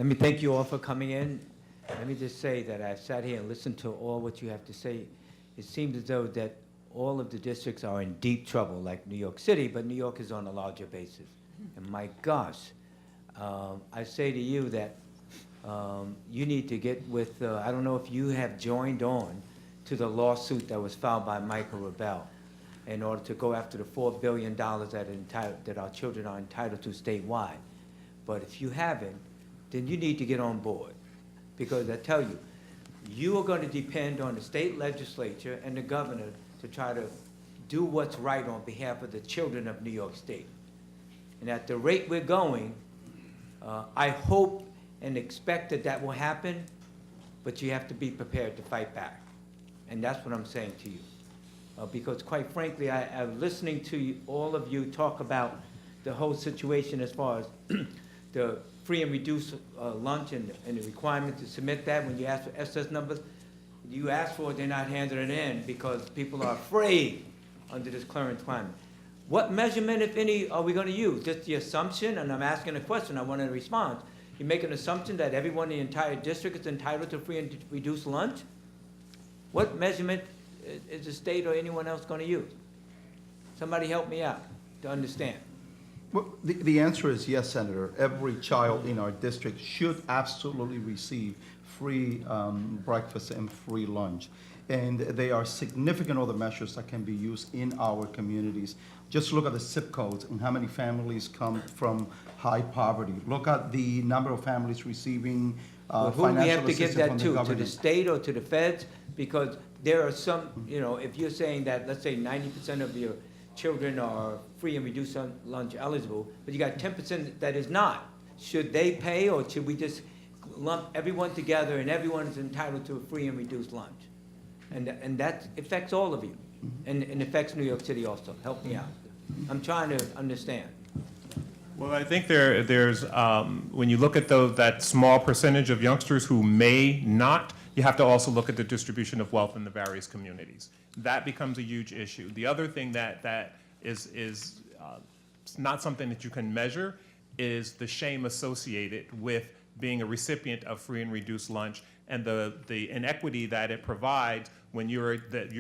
Let me thank you all for coming in. Let me just say that I've sat here and listened to all what you have to say. It seems as though that all of the districts are in deep trouble, like New York City, but New York is on a larger basis. And my gosh, I say to you that you need to get with, I don't know if you have joined on to the lawsuit that was filed by Michael Rebell in order to go after the $4 billion that our children are entitled to statewide. But if you haven't, then you need to get on board. Because I tell you, you are going to depend on the state legislature and the governor to try to do what's right on behalf of the children of New York State. And at the rate we're going, I hope and expect that that will happen, but you have to be prepared to fight back. And that's what I'm saying to you. Because quite frankly, I'm listening to you, all of you talk about the whole situation as far as the free and reduced lunch and the requirement to submit that when you ask for SS numbers. You ask for it, they're not handing it in because people are afraid under this current climate. What measurement, if any, are we going to use? Just the assumption, and I'm asking a question, I want to respond. You make an assumption that everyone in the entire district is entitled to free and reduced lunch? What measurement is the state or anyone else going to use? Somebody help me out to understand. Well, the answer is yes, Senator. Every child in our district should absolutely receive free breakfast and free lunch. And there are significant other measures that can be used in our communities. Just look at the zip codes and how many families come from high poverty. Look at the number of families receiving Well, who do we financial have to give assistance that from the to? To government. the state or to the feds? Because there are some, you know, if you're saying that, let's say 90% of your children are free and reduced lunch eligible, but you got 10% that is not. Should they pay, or should we just lump everyone together and everyone is entitled to a free and reduced lunch? And that affects all of you, and affects New York City also. Help me out. I'm trying to understand. Well, I think there's when you look at that small percentage of youngsters who may not, you have to also look at the distribution of wealth in the various communities. That becomes a huge issue. The other thing that is not something that you can measure is the shame associated with being a recipient of free and reduced lunch, and the inequity that it provides when you're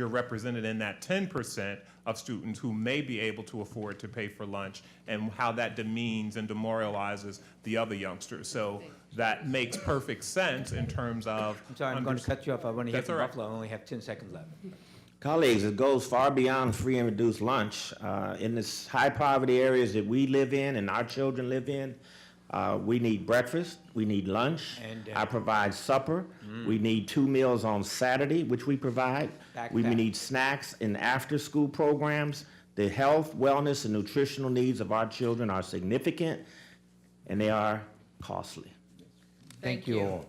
represented in that 10% of students who may be able to afford to pay for lunch, and how that demeans and demoralizes the other youngsters. So that makes perfect sense in terms of— I'm sorry, I'm going to cut you off. I want to hear That's from all right. Buffalo. I only have 10 seconds left. Colleagues, it goes far beyond free and reduced lunch. In this high poverty areas that we live in and our children live in, we need breakfast, we need lunch. And, I provide supper. We need 2 meals on Saturday, which we provide. We Backpack. need snacks and after-school programs. The health, wellness, and nutritional needs of our children are significant, and they are costly. Thank you all.